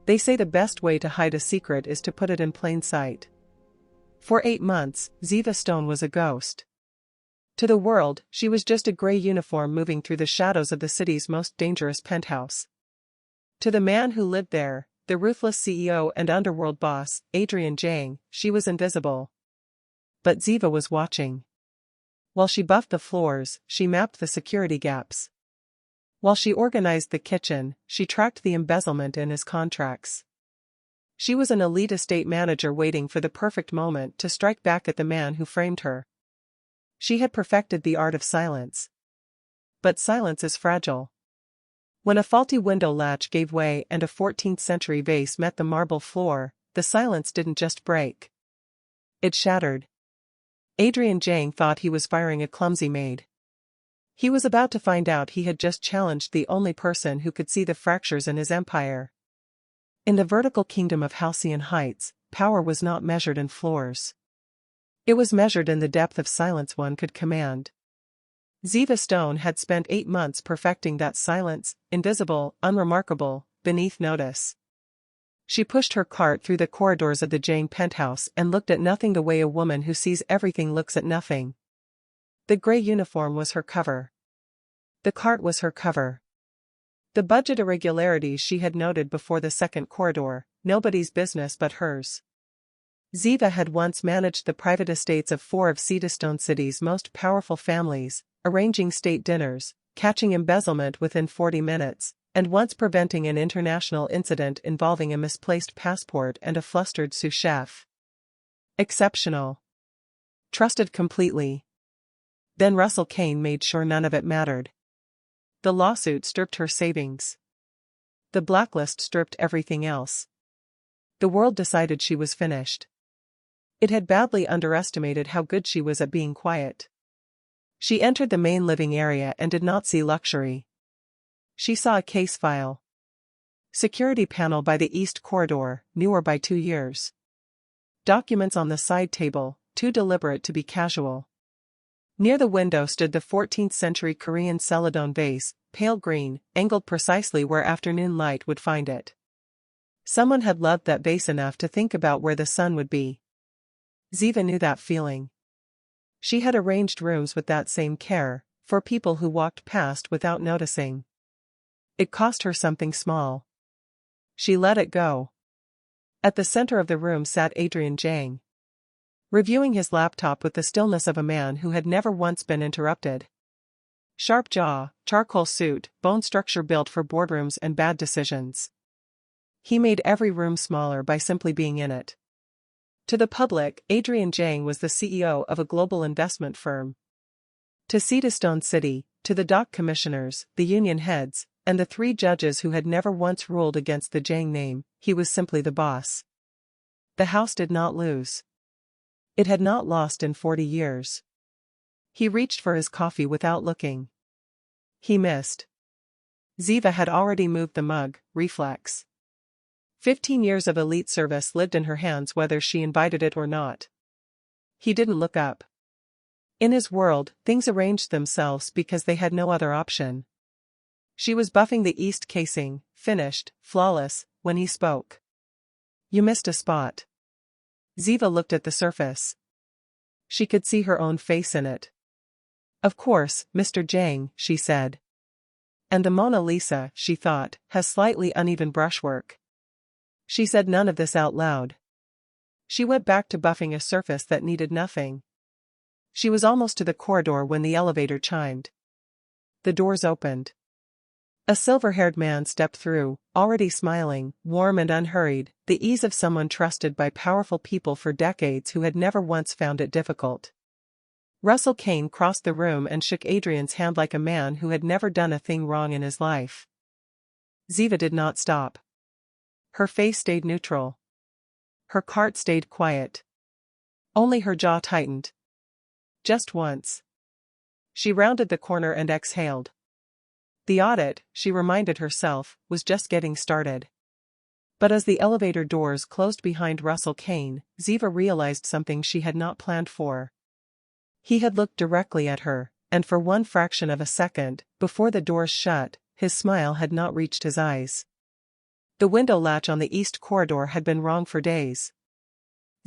They say the best way to hide a secret is to put it in plain sight. For 8 months, Ziva Stone was a ghost. To the world, she was just a gray uniform moving through the shadows of the city's most dangerous penthouse. To the man who lived there, the ruthless CEO and underworld boss, Adrian Jang, she was invisible. But Ziva was watching. While she buffed the floors, she mapped the security gaps. While she organized the kitchen, she tracked the embezzlement in his contracts. She was an elite estate manager waiting for the perfect moment to strike back at the man who framed her. She had perfected the art of silence. But silence is fragile. When a faulty window latch gave way and a 14th-century vase met the marble floor, the silence didn't just break. It shattered. Adrian Jang thought he was firing a clumsy maid. He was about to find out he had just challenged the only person who could see the fractures in his empire. In the vertical kingdom of Halcyon Heights, power was not measured in floors. It was measured in the depth of silence one could command. Ziva Stone had spent 8 months perfecting that silence, invisible, unremarkable, beneath notice. She pushed her cart through the corridors of the Jang penthouse and looked at nothing the way a woman who sees everything looks at nothing. The gray uniform was her cover. The cart was her cover. The budget irregularities she had noted before the second corridor, nobody's business but hers. Ziva had once managed the private estates of 4 of Cedarstone City's most powerful families, arranging state dinners, catching embezzlement within 40 minutes, and once preventing an international incident involving a misplaced passport and a flustered sous chef. Exceptional. Trusted completely. Then Russell Kane made sure none of it mattered. The lawsuit stripped her savings. The blacklist stripped everything else. The world decided she was finished. It had badly underestimated how good she was at being quiet. She entered the main living area and did not see luxury. She saw a case file. Security panel by the east corridor, newer by 2 years. Documents on the side table, too deliberate to be casual. Near the window stood the 14th-century Korean celadon vase, pale green, angled precisely where afternoon light would find it. Someone had loved that vase enough to think about where the sun would be. Ziva knew that feeling. She had arranged rooms with that same care, for people who walked past without noticing. It cost her something small. She let it go. At the center of the room sat Adrian Jang, reviewing his laptop with the stillness of a man who had never once been interrupted. Sharp jaw, charcoal suit, bone structure built for boardrooms and bad decisions. He made every room smaller by simply being in it. To the public, Adrian Jang was the CEO of a global investment firm. To Cedarstone City, to the dock commissioners, the union heads, and the 3 judges who had never once ruled against the Jang name, he was simply the boss. The house did not lose. It had not lost in 40 years. He reached for his coffee without looking. He missed. Ziva had already moved the mug, reflex. 15 years of elite service lived in her hands whether she invited it or not. He didn't look up. In his world, things arranged themselves because they had no other option. She was buffing the east casing, finished, flawless, when he spoke. You missed a spot. Ziva looked at the surface. She could see her own face in it. Of course, Mr. Jang, she said. And the Mona Lisa, she thought, has slightly uneven brushwork. She said none of this out loud. She went back to buffing a surface that needed nothing. She was almost to the corridor when the elevator chimed. The doors opened. A silver-haired man stepped through, already smiling, warm and unhurried, the ease of someone trusted by powerful people for decades who had never once found it difficult. Russell Kane crossed the room and shook Adrian's hand like a man who had never done a thing wrong in his life. Ziva did not stop. Her face stayed neutral. Her cart stayed quiet. Only her jaw tightened. Just once. She rounded the corner and exhaled. The audit, she reminded herself, was just getting started. But as the elevator doors closed behind Russell Kane, Ziva realized something she had not planned for. He had looked directly at her, and for one fraction of a second, before the doors shut, his smile had not reached his eyes. The window latch on the east corridor had been wrong for days.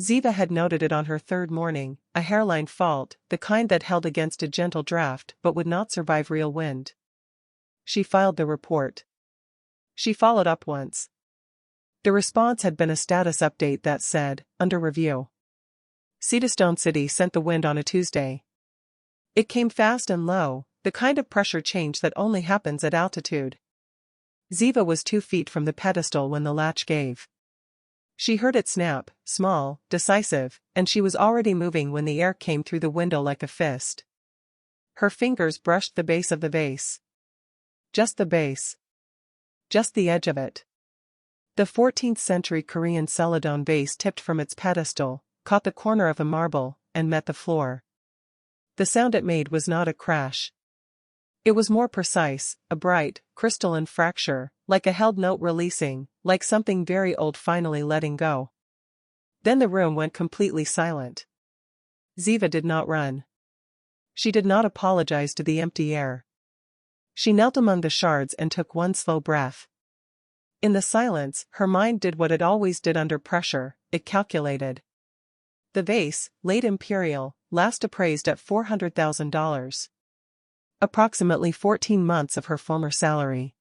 Ziva had noted it on her third morning, a hairline fault, the kind that held against a gentle draft but would not survive real wind. She filed the report. She followed up once. The response had been a status update that said, under review. Cedarstone City sent the wind on a Tuesday. It came fast and low, the kind of pressure change that only happens at altitude. Ziva was 2 feet from the pedestal when the latch gave. She heard it snap, small, decisive, and she was already moving when the air came through the window like a fist. Her fingers brushed the base of the vase. Just the base. Just the edge of it. The 14th century Korean celadon vase tipped from its pedestal, caught the corner of a marble, and met the floor. The sound it made was not a crash. It was more precise, a bright, crystalline fracture, like a held note releasing, like something very old finally letting go. Then the room went completely silent. Ziva did not run. She did not apologize to the empty air. She knelt among the shards and took one slow breath. In the silence, her mind did what it always did under pressure, it calculated. The vase, late imperial, last appraised at $400,000. Approximately 14 months of her former salary.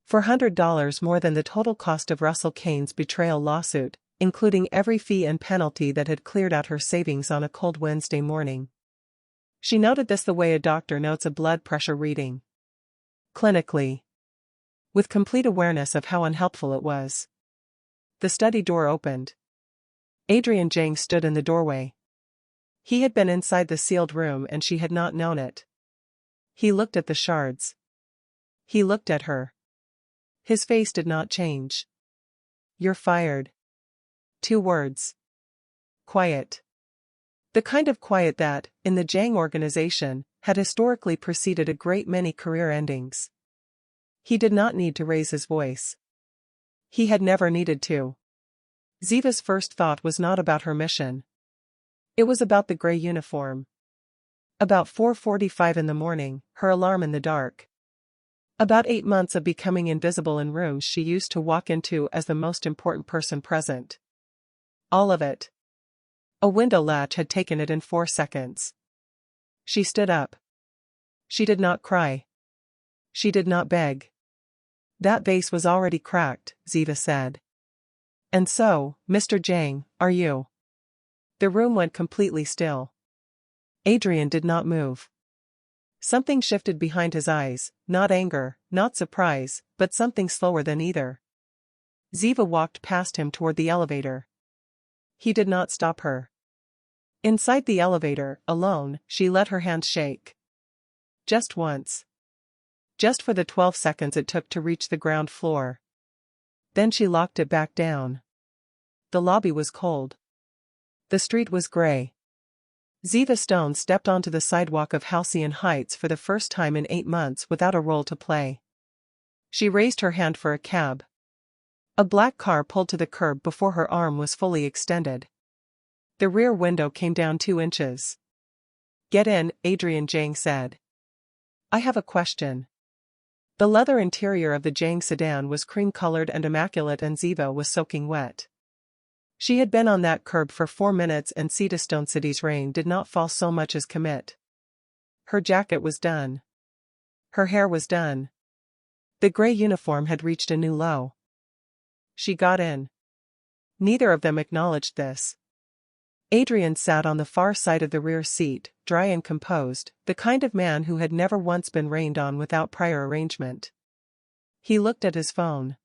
$400 more than the total cost of Russell Kane's betrayal lawsuit, including every fee and penalty that had cleared out her savings on a cold Wednesday morning. She noted this the way a doctor notes a blood pressure reading. Clinically. With complete awareness of how unhelpful it was. The study door opened. Adrian Jang stood in the doorway. He had been inside the sealed room and she had not known it. He looked at the shards. He looked at her. His face did not change. "You're fired." 2 words. Quiet. The kind of quiet that, in the Jang organization, had historically preceded a great many career endings. He did not need to raise his voice. He had never needed to. Ziva's first thought was not about her mission. It was about the gray uniform. About 4:45 in the morning, her alarm in the dark. About 8 months of becoming invisible in rooms she used to walk into as the most important person present. All of it. A window latch had taken it in 4 seconds. She stood up. She did not cry. She did not beg. That vase was already cracked, Ziva said. "And so, Mr. Jang, are you?" The room went completely still. Adrian did not move. Something shifted behind his eyes, not anger, not surprise, but something slower than either. Ziva walked past him toward the elevator. He did not stop her. Inside the elevator, alone, she let her hands shake. Just once. Just for the 12 seconds it took to reach the ground floor. Then she locked it back down. The lobby was cold. The street was gray. Ziva Stone stepped onto the sidewalk of Halcyon Heights for the first time in 8 months without a role to play. She raised her hand for a cab. A black car pulled to the curb before her arm was fully extended. The rear window came down 2 inches. "Get in," Adrian Jang said. "I have a question." The leather interior of the Jang sedan was cream-colored and immaculate and Ziva was soaking wet. She had been on that curb for 4 minutes and Cedarstone City's rain did not fall so much as commit. Her jacket was done. Her hair was done. The gray uniform had reached a new low. She got in. Neither of them acknowledged this. Adrian sat on the far side of the rear seat, dry and composed, the kind of man who had never once been rained on without prior arrangement. He looked at his phone.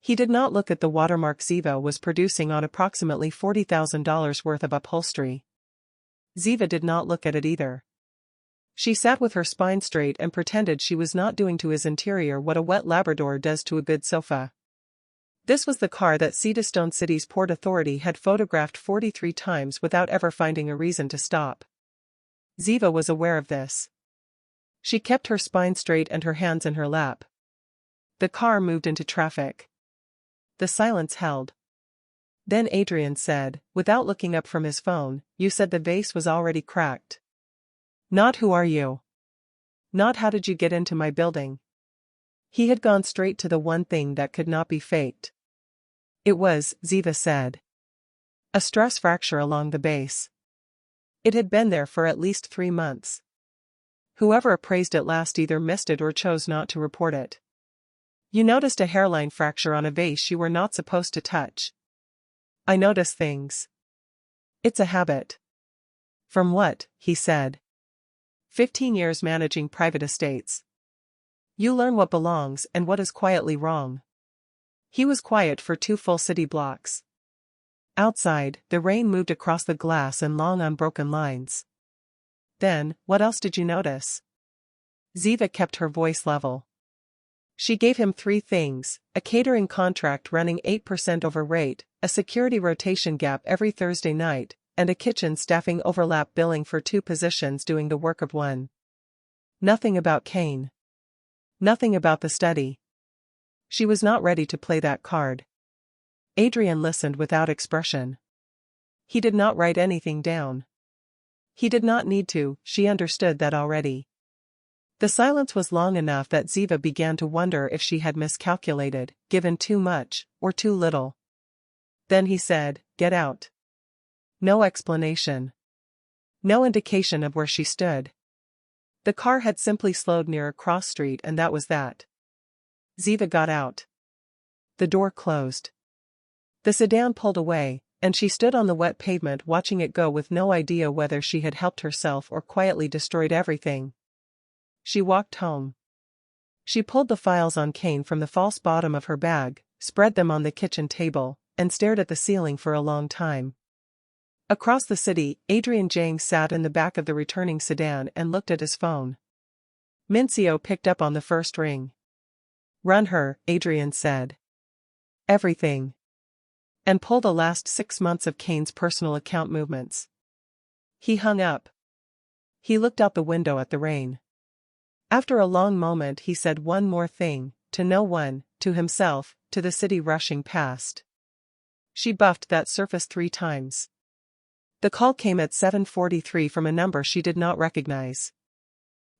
He did not look at the watermark Ziva was producing on approximately $40,000 worth of upholstery. Ziva did not look at it either. She sat with her spine straight and pretended she was not doing to his interior what a wet Labrador does to a good sofa. This was the car that Cedarstone City's Port Authority had photographed 43 times without ever finding a reason to stop. Ziva was aware of this. She kept her spine straight and her hands in her lap. The car moved into traffic. The silence held. Then Adrian said, without looking up from his phone, "You said the vase was already cracked. Not who are you? Not how did you get into my building?" He had gone straight to the one thing that could not be faked. It was, Ziva said, a stress fracture along the base. It had been there for at least 3 months. Whoever appraised it last either missed it or chose not to report it. You noticed a hairline fracture on a vase you were not supposed to touch. I notice things. It's a habit. From what, he said. 15 years managing private estates. You learn what belongs and what is quietly wrong. He was quiet for 2 full city blocks. Outside, the rain moved across the glass in long unbroken lines. Then, what else did you notice? Ziva kept her voice level. She gave him 3 things: a catering contract running 8% over rate, a security rotation gap every Thursday night, and a kitchen staffing overlap billing for 2 positions doing the work of 1. Nothing about Kane. Nothing about the study. She was not ready to play that card. Adrian listened without expression. He did not write anything down. He did not need to, she understood that already. The silence was long enough that Ziva began to wonder if she had miscalculated, given too much, or too little. Then he said, "Get out." No explanation. No indication of where she stood. The car had simply slowed near a cross street and that was that. Ziva got out. The door closed. The sedan pulled away, and she stood on the wet pavement watching it go with no idea whether she had helped herself or quietly destroyed everything. She walked home. She pulled the files on Kane from the false bottom of her bag, spread them on the kitchen table, and stared at the ceiling for a long time. Across the city, Adrian Jang sat in the back of the returning sedan and looked at his phone. Mincio picked up on the first ring. "Run her," Adrian said. "Everything." And pull the last 6 months of Kane's personal account movements. He hung up. He looked out the window at the rain. After a long moment he said one more thing, to no one, to himself, to the city rushing past. She buffed that surface 3 times. The call came at 7:43 from a number she did not recognize.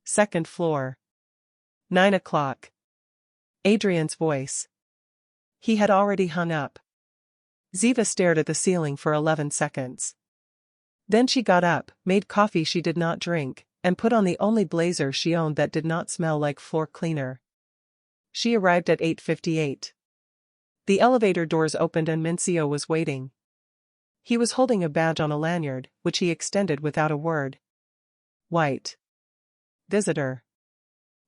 Second floor. 9 o'clock. Adrian's voice. He had already hung up. Ziva stared at the ceiling for 11 seconds. Then she got up, made coffee she did not drink, and put on the only blazer she owned that did not smell like floor cleaner. She arrived at 8:58. The elevator doors opened and Mincio was waiting. He was holding a badge on a lanyard, which he extended without a word. White. Visitor.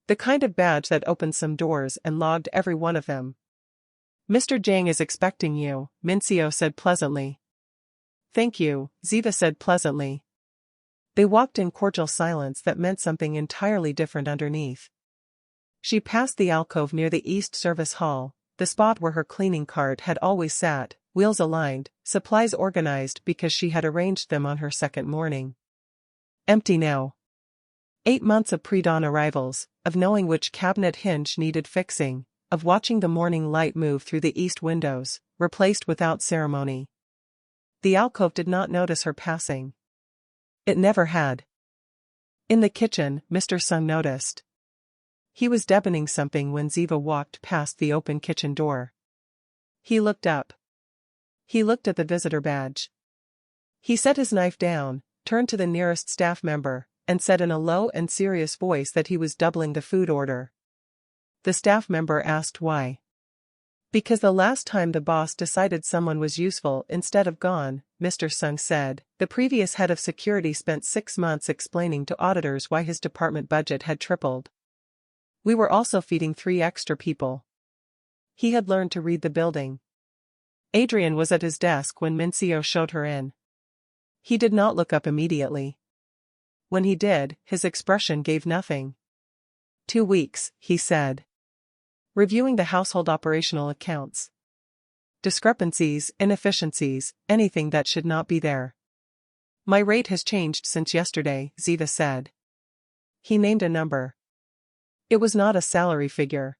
The kind of badge that opened some doors and logged every one of them. "Mr. Jang is expecting you," Mincio said pleasantly. "Thank you," Ziva said pleasantly. They walked in cordial silence that meant something entirely different underneath. She passed the alcove near the East Service Hall, the spot where her cleaning cart had always sat, wheels aligned, supplies organized because she had arranged them on her second morning. Empty now. 8 months of pre-dawn arrivals, of knowing which cabinet hinge needed fixing, of watching the morning light move through the east windows, replaced without ceremony. The alcove did not notice her passing. It never had. In the kitchen, Mr. Sung noticed. He was debating something when Ziva walked past the open kitchen door. He looked up. He looked at the visitor badge. He set his knife down, turned to the nearest staff member, and said in a low and serious voice that he was doubling the food order. The staff member asked why. "Because the last time the boss decided someone was useful instead of gone," Mr. Sung said. The previous head of security spent 6 months explaining to auditors why his department budget had tripled. We were also feeding 3 extra people. He had learned to read the building. Adrian was at his desk when Mincio showed her in. He did not look up immediately. When he did, his expression gave nothing. 2 weeks, he said. Reviewing the household operational accounts. Discrepancies, inefficiencies, anything that should not be there. My rate has changed since yesterday, Ziva said. He named a number. It was not a salary figure.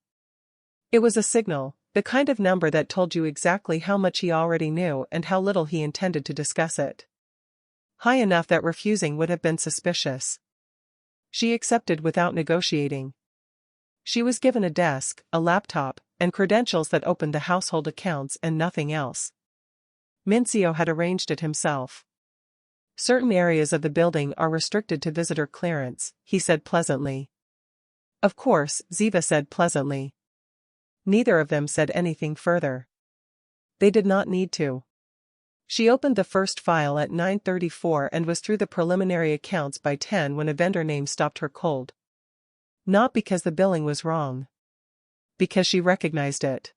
It was a signal, the kind of number that told you exactly how much he already knew and how little he intended to discuss it. High enough that refusing would have been suspicious. She accepted without negotiating. She was given a desk, a laptop, and credentials that opened the household accounts and nothing else. Mincio had arranged it himself. Certain areas of the building are restricted to visitor clearance, he said pleasantly. Of course, Ziva said pleasantly. Neither of them said anything further. They did not need to. She opened the first file at 9:34 and was through the preliminary accounts by 10 when a vendor name stopped her cold. Not because the billing was wrong. Because she recognized it.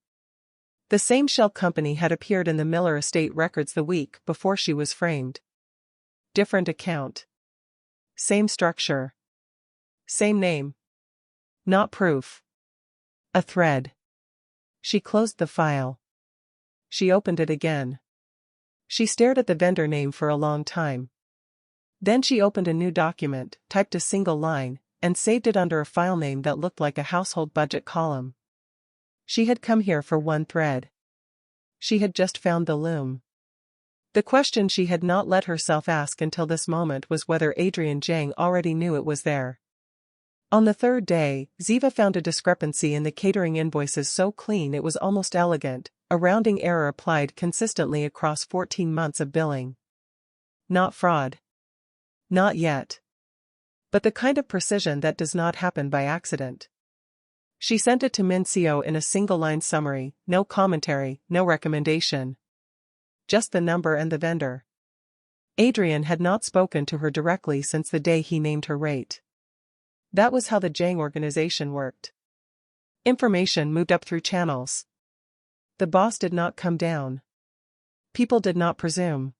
The same shell company had appeared in the Miller estate records the week before she was framed. Different account. Same structure. Same name. Not proof. A thread. She closed the file. She opened it again. She stared at the vendor name for a long time. Then she opened a new document, typed a single line, and saved it under a file name that looked like a household budget column. She had come here for one thread. She had just found the loom. The question she had not let herself ask until this moment was whether Adrian Jang already knew it was there. On the third day, Ziva found a discrepancy in the catering invoices so clean it was almost elegant, a rounding error applied consistently across 14 months of billing. Not fraud. Not yet. But the kind of precision that does not happen by accident. She sent it to Mincio in a single-line summary, no commentary, no recommendation. Just the number and the vendor. Adrian had not spoken to her directly since the day he named her rate. That was how the Jang organization worked. Information moved up through channels. The boss did not come down. People did not presume.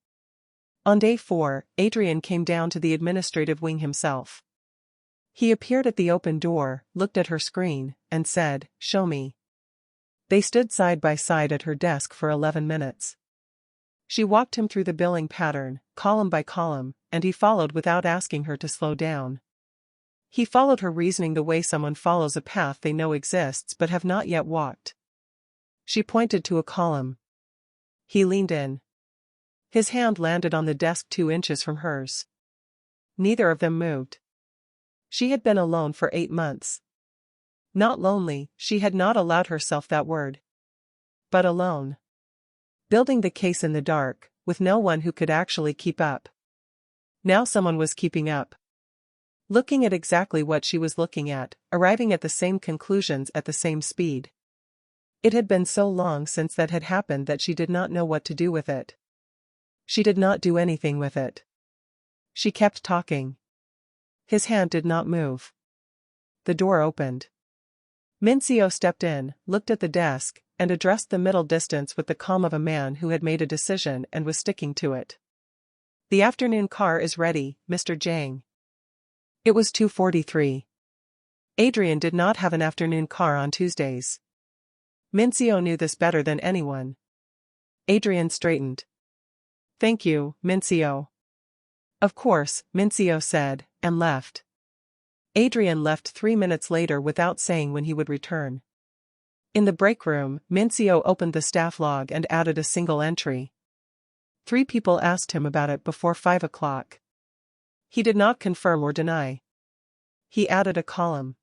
On day 4, Adrian came down to the administrative wing himself. He appeared at the open door, looked at her screen, and said, "Show me." They stood side by side at her desk for 11 minutes. She walked him through the billing pattern, column by column, and he followed without asking her to slow down. He followed her reasoning the way someone follows a path they know exists but have not yet walked. She pointed to a column. He leaned in. His hand landed on the desk 2 inches from hers. Neither of them moved. She had been alone for 8 months. Not lonely, she had not allowed herself that word. But alone. Building the case in the dark, with no one who could actually keep up. Now someone was keeping up. Looking at exactly what she was looking at, arriving at the same conclusions at the same speed. It had been so long since that had happened that she did not know what to do with it. She did not do anything with it. She kept talking. His hand did not move. The door opened. Mincio stepped in, looked at the desk, and addressed the middle distance with the calm of a man who had made a decision and was sticking to it. "The afternoon car is ready, Mr. Jang." It was 2:43. Adrian did not have an afternoon car on Tuesdays. Mincio knew this better than anyone. Adrian straightened. "Thank you, Mincio." "Of course," Mincio said, and left. Adrian left 3 minutes later without saying when he would return. In the break room, Mincio opened the staff log and added a single entry. 3 people asked him about it before 5 o'clock. He did not confirm or deny. He added a column.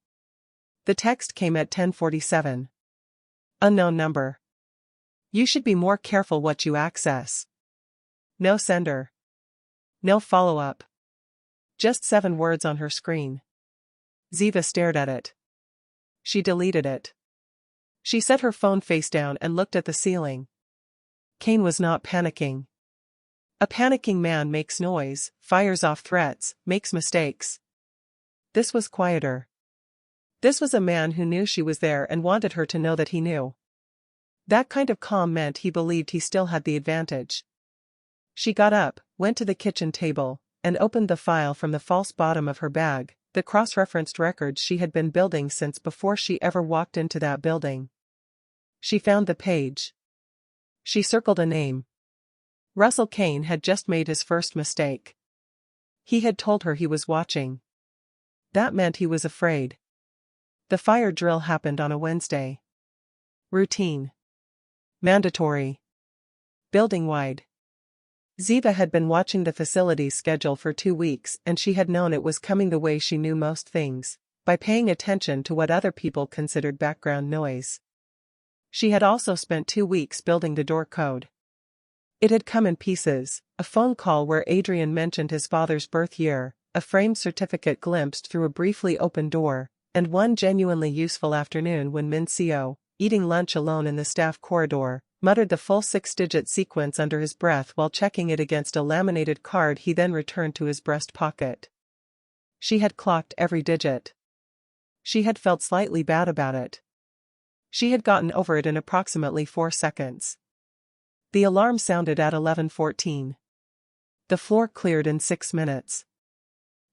The text came at 10:47. Unknown number. You should be more careful what you access. No sender. No follow-up. Just 7 words on her screen. Ziva stared at it. She deleted it. She set her phone face down and looked at the ceiling. Kane was not panicking. A panicking man makes noise, fires off threats, makes mistakes. This was quieter. This was a man who knew she was there and wanted her to know that he knew. That kind of calm meant he believed he still had the advantage. She got up, went to the kitchen table, and opened the file from the false bottom of her bag, the cross-referenced records she had been building since before she ever walked into that building. She found the page. She circled a name. Russell Kane had just made his first mistake. He had told her he was watching. That meant he was afraid. The fire drill happened on a Wednesday. Routine. Mandatory. Building-wide. Ziva had been watching the facility's schedule for 2 weeks and she had known it was coming the way she knew most things, by paying attention to what other people considered background noise. She had also spent 2 weeks building the door code. It had come in pieces: a phone call where Adrian mentioned his father's birth year, a framed certificate glimpsed through a briefly open door, and one genuinely useful afternoon when Mincio, eating lunch alone in the staff corridor, muttered the full 6-digit sequence under his breath while checking it against a laminated card he then returned to his breast pocket. She had clocked every digit. She had felt slightly bad about it. She had gotten over it in approximately 4 seconds. The alarm sounded at 11:14. The floor cleared in 6 minutes.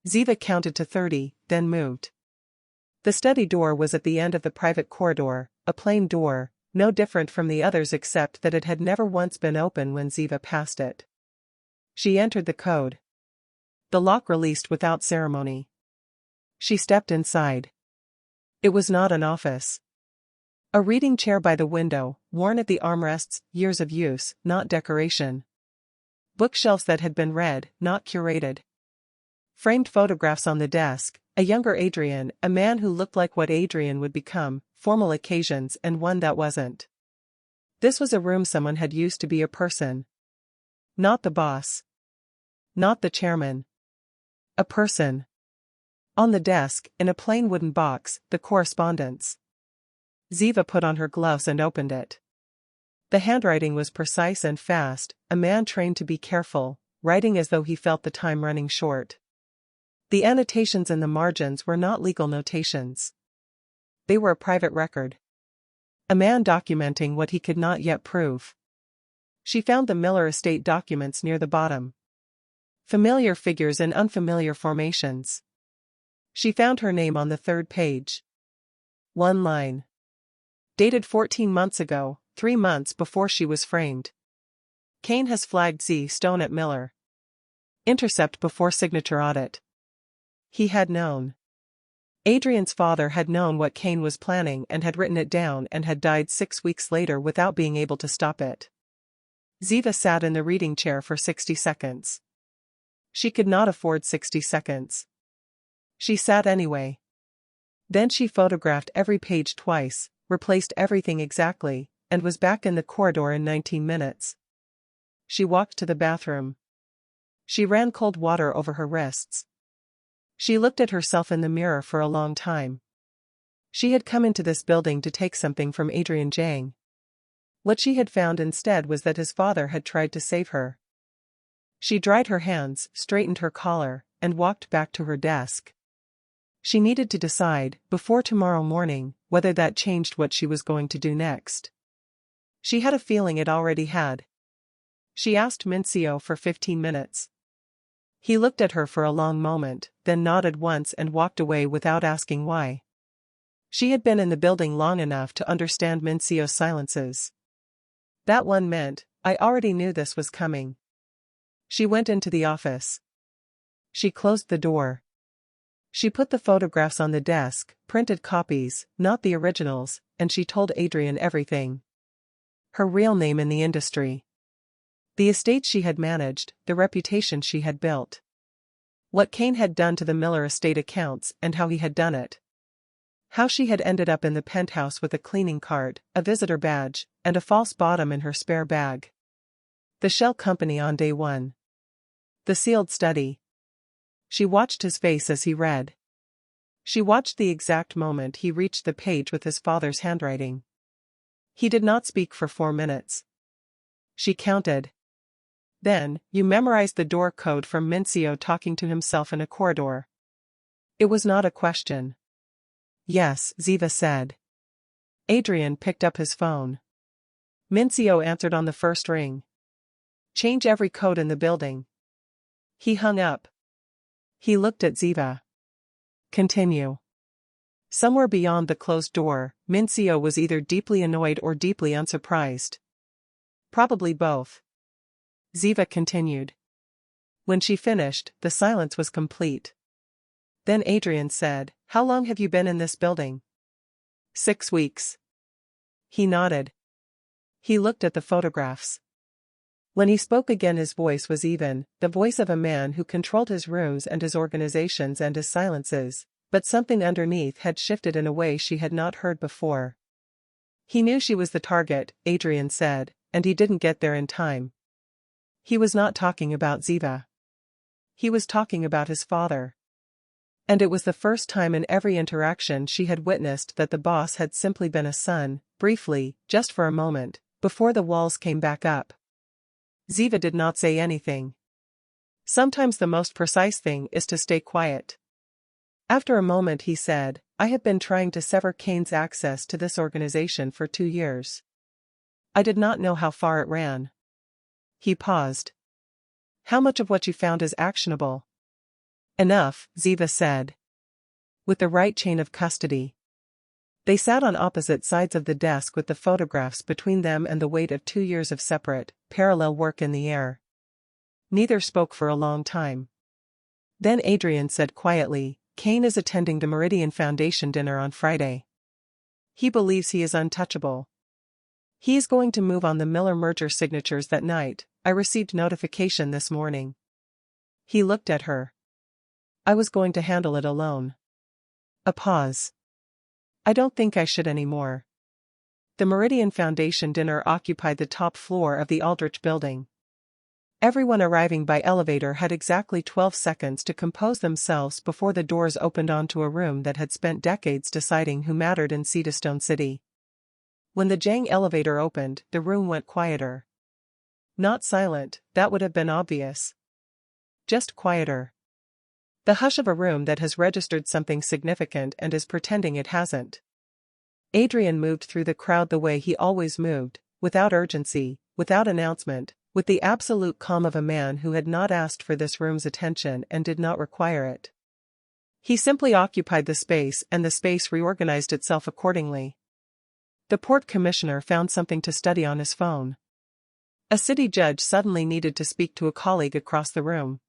Ziva counted to 30, then moved. The study door was at the end of the private corridor, a plain door, no different from the others except that it had never once been open when Ziva passed it. She entered the code. The lock released without ceremony. She stepped inside. It was not an office. A reading chair by the window, worn at the armrests, years of use, not decoration. Bookshelves that had been read, not curated. Framed photographs on the desk, a younger Adrian, a man who looked like what Adrian would become, formal occasions and one that wasn't. This was a room someone had used to be a person. Not the boss. Not the chairman. A person. On the desk, in a plain wooden box, the correspondence. Ziva put on her gloves and opened it. The handwriting was precise and fast, a man trained to be careful, writing as though he felt the time running short. The annotations in the margins were not legal notations. They were a private record. A man documenting what he could not yet prove. She found the Miller estate documents near the bottom. Familiar figures in unfamiliar formations. She found her name on the 3rd page. One line. Dated 14 months ago, 3 months before she was framed. Kane has flagged Ziva Stone at Miller. Intercept before signature audit. He had known. Adrian's father had known what Kane was planning and had written it down and had died 6 weeks later without being able to stop it. Ziva sat in the reading chair for 60 seconds. She could not afford 60 seconds. She sat anyway. Then she photographed every page twice, replaced everything exactly, and was back in the corridor in 19 minutes. She walked to the bathroom. She ran cold water over her wrists. She looked at herself in the mirror for a long time. She had come into this building to take something from Adrian Jang. What she had found instead was that his father had tried to save her. She dried her hands, straightened her collar, and walked back to her desk. She needed to decide, before tomorrow morning, whether that changed what she was going to do next. She had a feeling it already had. She asked Mincio for 15 minutes. He looked at her for a long moment, then nodded once and walked away without asking why. She had been in the building long enough to understand Mincio's silences. That one meant, I already knew this was coming. She went into the office. She closed the door. She put the photographs on the desk, printed copies, not the originals, and she told Adrian everything. Her real name in the industry. The estate she had managed, the reputation she had built. What Kane had done to the Miller estate accounts and how he had done it. How she had ended up in the penthouse with a cleaning cart, a visitor badge, and a false bottom in her spare bag. The shell company on day 1. The sealed study. She watched his face as he read. She watched the exact moment he reached the page with his father's handwriting. He did not speak for 4 minutes. She counted. Then, you memorized the door code from Mincio talking to himself in a corridor. It was not a question. Yes, Ziva said. Adrian picked up his phone. Mincio answered on the first ring. Change every code in the building. He hung up. He looked at Ziva. Continue. Somewhere beyond the closed door, Mincio was either deeply annoyed or deeply unsurprised. Probably both. Ziva continued. When she finished, the silence was complete. Then Adrian said, How long have you been in this building? 6 weeks. He nodded. He looked at the photographs. When he spoke again his voice was even, the voice of a man who controlled his rooms and his organizations and his silences, but something underneath had shifted in a way she had not heard before. He knew she was the target, Adrian said, and he didn't get there in time. He was not talking about Ziva. He was talking about his father. And it was the first time in every interaction she had witnessed that the boss had simply been a son, briefly, just for a moment, before the walls came back up. Ziva did not say anything. Sometimes the most precise thing is to stay quiet. After a moment he said, I have been trying to sever Kane's access to this organization for 2 years. I did not know how far it ran. He paused. How much of what you found is actionable? Enough, Ziva said. With the right chain of custody. They sat on opposite sides of the desk with the photographs between them and the weight of 2 years of separate, parallel work in the air. Neither spoke for a long time. Then Adrian said quietly, Kane is attending the Meridian Foundation dinner on Friday. He believes he is untouchable. He is going to move on the Miller merger signatures that night. I received notification this morning. He looked at her. I was going to handle it alone. A pause. I don't think I should anymore. The Meridian Foundation dinner occupied the top floor of the Aldrich building. Everyone arriving by elevator had exactly 12 seconds to compose themselves before the doors opened onto a room that had spent decades deciding who mattered in Cedarstone City. When the Jang elevator opened, the room went quieter. Not silent, that would have been obvious. Just quieter. The hush of a room that has registered something significant and is pretending it hasn't. Adrian moved through the crowd the way he always moved, without urgency, without announcement, with the absolute calm of a man who had not asked for this room's attention and did not require it. He simply occupied the space and the space reorganized itself accordingly. The port commissioner found something to study on his phone. A city judge suddenly needed to speak to a colleague across the room.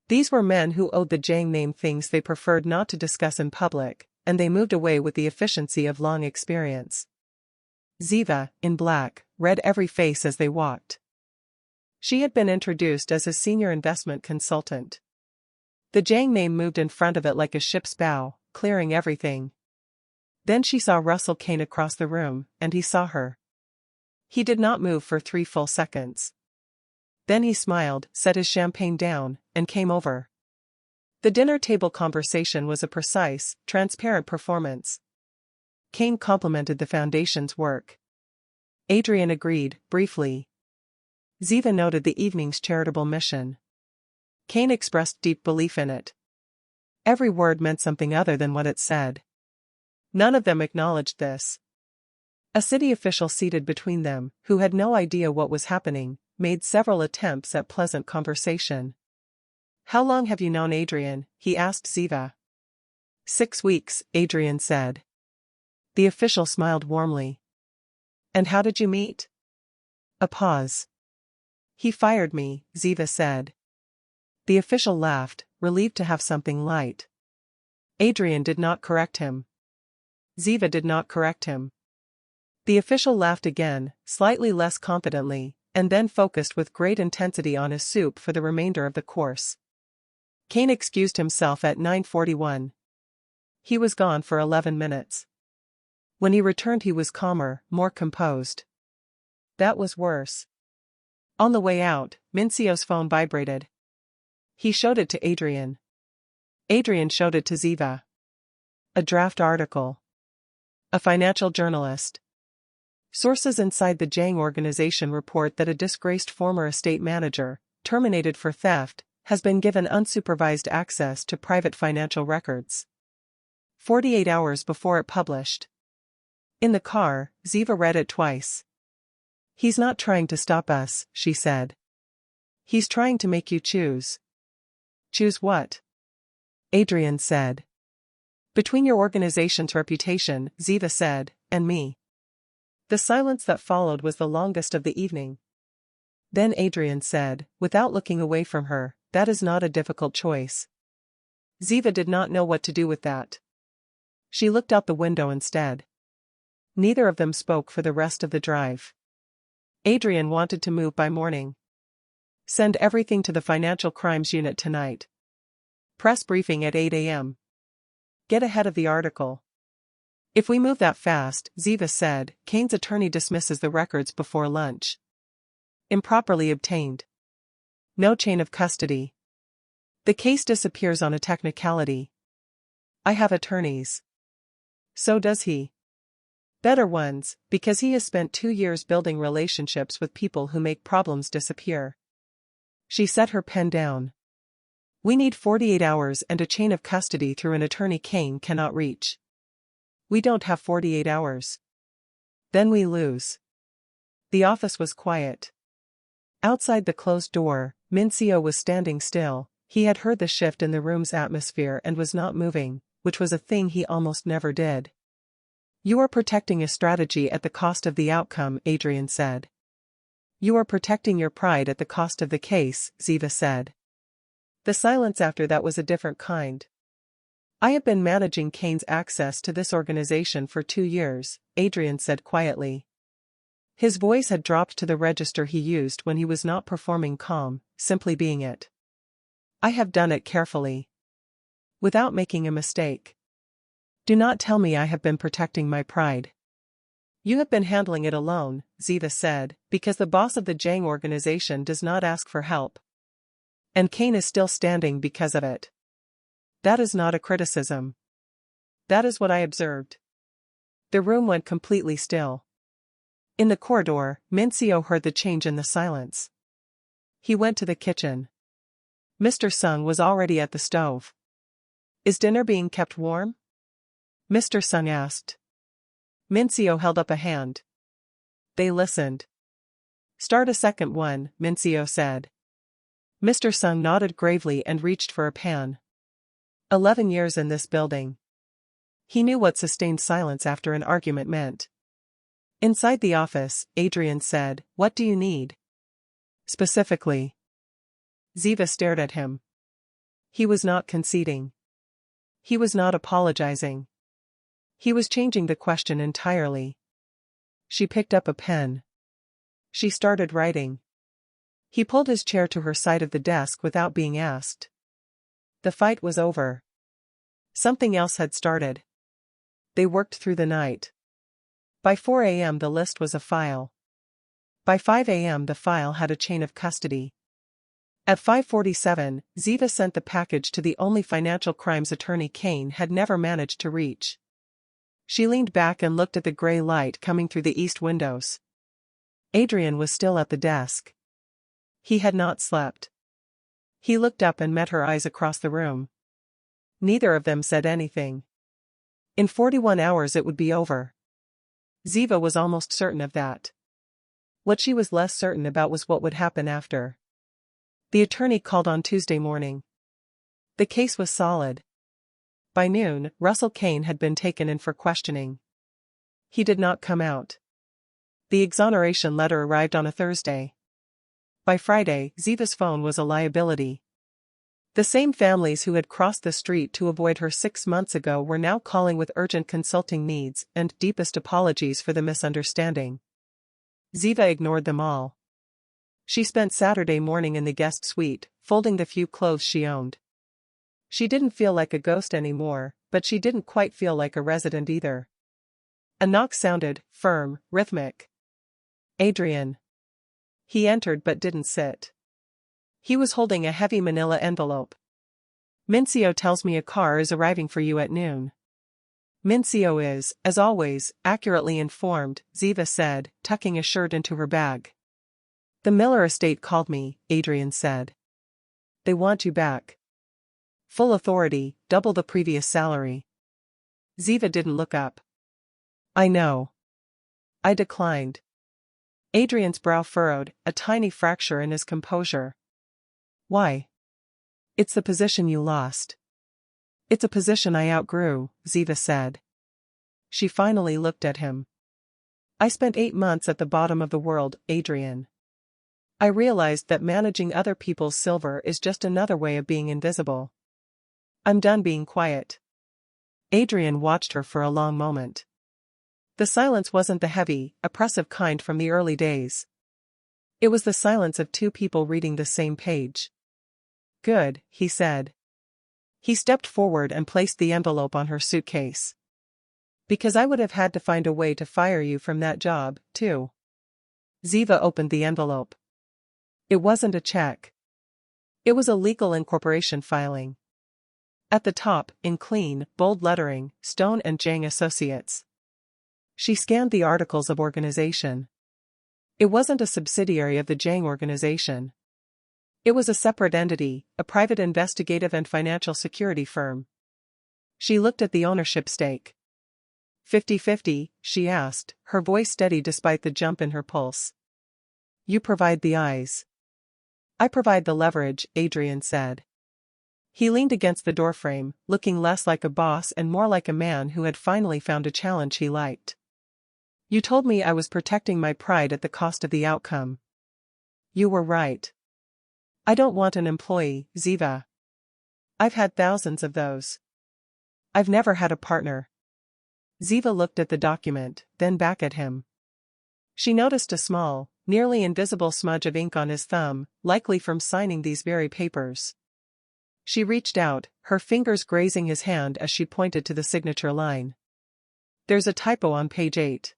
These were men who owed the Jang name things they preferred not to discuss in public, and they moved away with the efficiency of long experience. Ziva, in black, read every face as they walked. She had been introduced as a senior investment consultant. The Jang name moved in front of it like a ship's bow, clearing everything. Then she saw Russell Kane across the room, and he saw her. He did not move for 3 full seconds. Then he smiled, set his champagne down, and came over. The dinner table conversation was a precise, transparent performance. Kane complimented the Foundation's work. Adrian agreed, briefly. Ziva noted the evening's charitable mission. Kane expressed deep belief in it. Every word meant something other than what it said. None of them acknowledged this. A city official seated between them, who had no idea what was happening, made several attempts at pleasant conversation. How long have you known Adrian? He asked Ziva. 6 weeks, Adrian said. The official smiled warmly. And how did you meet? A pause. He fired me, Ziva said. The official laughed, relieved to have something light. Adrian did not correct him. Ziva did not correct him. The official laughed again, slightly less confidently, and then focused with great intensity on his soup for the remainder of the course. Kane excused himself at 9:41. He was gone for 11 minutes. When he returned he was calmer, more composed. That was worse. On the way out, Mincio's phone vibrated. He showed it to Adrian. Adrian showed it to Ziva. A draft article. A financial journalist. Sources inside the Jang organization report that a disgraced former estate manager, terminated for theft, has been given unsupervised access to private financial records. 48 hours before it published. In the car, Ziva read it twice. He's not trying to stop us, she said. He's trying to make you choose. Choose what? Adrian said. Between your organization's reputation, Ziva said, and me. The silence that followed was the longest of the evening. Then Adrian said, without looking away from her, that is not a difficult choice. Ziva did not know what to do with that. She looked out the window instead. Neither of them spoke for the rest of the drive. Adrian wanted to move by morning. Send everything to the Financial Crimes Unit tonight. Press briefing at 8 a.m. Get ahead of the article. If we move that fast, Ziva said, Kane's attorney dismisses the records before lunch. Improperly obtained. No chain of custody. The case disappears on a technicality. I have attorneys. So does he. Better ones, because he has spent 2 years building relationships with people who make problems disappear. She set her pen down. We need 48 hours and a chain of custody through an attorney Kane cannot reach. We don't have 48 hours. Then we lose. The office was quiet. Outside the closed door, Mincio was standing still. He had heard the shift in the room's atmosphere and was not moving, which was a thing he almost never did. You are protecting a strategy at the cost of the outcome, Adrian said. You are protecting your pride at the cost of the case, Ziva said. The silence after that was a different kind. I have been managing Kane's access to this organization for 2 years, Adrian said quietly. His voice had dropped to the register he used when he was not performing calm, simply being it. I have done it carefully. Without making a mistake. Do not tell me I have been protecting my pride. You have been handling it alone, Ziva said, because the boss of the Jang organization does not ask for help. And Kane is still standing because of it. That is not a criticism. That is what I observed. The room went completely still. In the corridor, Mincio heard the change in the silence. He went to the kitchen. Mr. Sung was already at the stove. Is dinner being kept warm? Mr. Sung asked. Mincio held up a hand. They listened. Start a second one, Mincio said. Mr. Sung nodded gravely and reached for a pan. 11 years in this building. He knew what sustained silence after an argument meant. Inside the office, Adrian said, What do you need? Specifically. Ziva stared at him. He was not conceding. He was not apologizing. He was changing the question entirely. She picked up a pen. She started writing. He pulled his chair to her side of the desk without being asked. The fight was over. Something else had started. They worked through the night. By 4 a.m. the list was a file. By 5 a.m. the file had a chain of custody. At 5:47, Ziva sent the package to the only financial crimes attorney Kane had never managed to reach. She leaned back and looked at the gray light coming through the east windows. Adrian was still at the desk. He had not slept. He looked up and met her eyes across the room. Neither of them said anything. In 41 hours it would be over. Ziva was almost certain of that. What she was less certain about was what would happen after. The attorney called on Tuesday morning. The case was solid. By noon, Russell Kane had been taken in for questioning. He did not come out. The exoneration letter arrived on a Thursday. By Friday, Ziva's phone was a liability. The same families who had crossed the street to avoid her 6 months ago were now calling with urgent consulting needs and deepest apologies for the misunderstanding. Ziva ignored them all. She spent Saturday morning in the guest suite, folding the few clothes she owned. She didn't feel like a ghost anymore, but she didn't quite feel like a resident either. A knock sounded, firm, rhythmic. Adrian. He entered but didn't sit. He was holding a heavy manila envelope. Mincio tells me a car is arriving for you at noon. Mincio is, as always, accurately informed, Ziva said, tucking a shirt into her bag. The Miller estate called me, Adrian said. They want you back. Full authority, double the previous salary. Ziva didn't look up. I know. I declined. Adrian's brow furrowed, a tiny fracture in his composure. Why? It's the position you lost. It's a position I outgrew, Ziva said. She finally looked at him. I spent 8 months at the bottom of the world, Adrian. I realized that managing other people's silver is just another way of being invisible. I'm done being quiet. Adrian watched her for a long moment. The silence wasn't the heavy, oppressive kind from the early days. It was the silence of 2 people reading the same page. Good, he said. He stepped forward and placed the envelope on her suitcase. Because I would have had to find a way to fire you from that job, too. Ziva opened the envelope. It wasn't a check. It was a legal incorporation filing. At the top, in clean, bold lettering, Stone and Jang Associates. She scanned the articles of organization. It wasn't a subsidiary of the Jang organization. It was a separate entity, a private investigative and financial security firm. She looked at the ownership stake. 50-50, she asked, her voice steady despite the jump in her pulse. You provide the eyes. I provide the leverage, Adrian said. He leaned against the doorframe, looking less like a boss and more like a man who had finally found a challenge he liked. You told me I was protecting my pride at the cost of the outcome. You were right. I don't want an employee, Ziva. I've had thousands of those. I've never had a partner. Ziva looked at the document, then back at him. She noticed a small, nearly invisible smudge of ink on his thumb, likely from signing these very papers. She reached out, her fingers grazing his hand as she pointed to the signature line. There's a typo on page 8.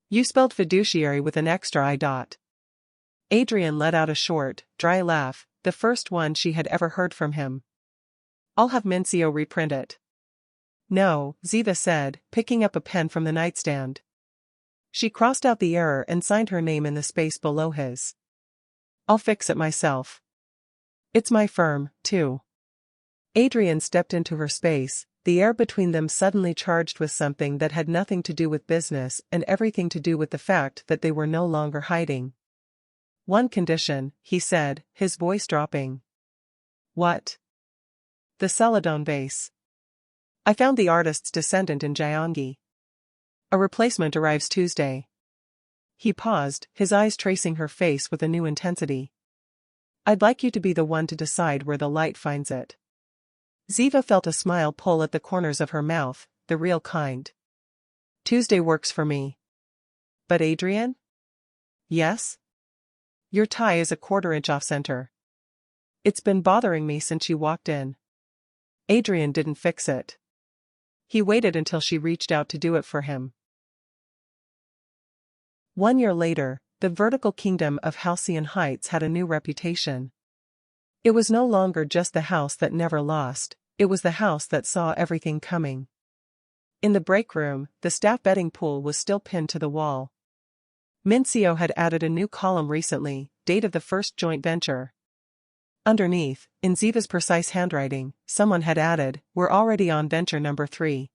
You spelled fiduciary with an extra I dot. Adrian let out a short, dry laugh, the first one she had ever heard from him. I'll have Mincio reprint it. No, Ziva said, picking up a pen from the nightstand. She crossed out the error and signed her name in the space below his. I'll fix it myself. It's my firm, too. Adrian stepped into her space, the air between them suddenly charged with something that had nothing to do with business and everything to do with the fact that they were no longer hiding. One condition, he said, his voice dropping. What? The Cedarstone Vase. I found the artist's descendant in Gyeonggi. A replacement arrives Tuesday. He paused, his eyes tracing her face with a new intensity. I'd like you to be the one to decide where the light finds it. Ziva felt a smile pull at the corners of her mouth, the real kind. Tuesday works for me. But Adrian? Yes? Your tie is a quarter-inch off-center. It's been bothering me since you walked in. Adrian didn't fix it. He waited until she reached out to do it for him. 1 year later, the vertical kingdom of Halcyon Heights had a new reputation. It was no longer just the house that never lost, it was the house that saw everything coming. In the break room, the staff betting pool was still pinned to the wall. Mincio had added a new column recently, date of the first joint venture. Underneath, in Ziva's precise handwriting, someone had added, we're already on venture number 3.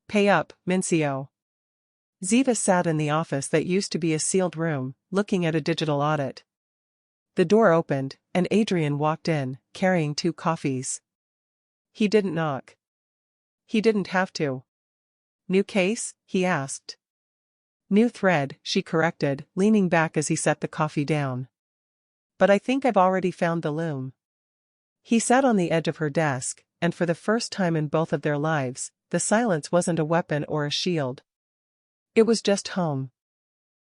Pay up, Mincio. Ziva sat in the office that used to be a sealed room, looking at a digital audit. The door opened, and Adrian walked in, carrying 2 coffees. He didn't knock. He didn't have to. New case? He asked. New thread, she corrected, leaning back as he set the coffee down. But I think I've already found the loom. He sat on the edge of her desk, and for the first time in both of their lives, the silence wasn't a weapon or a shield. It was just home.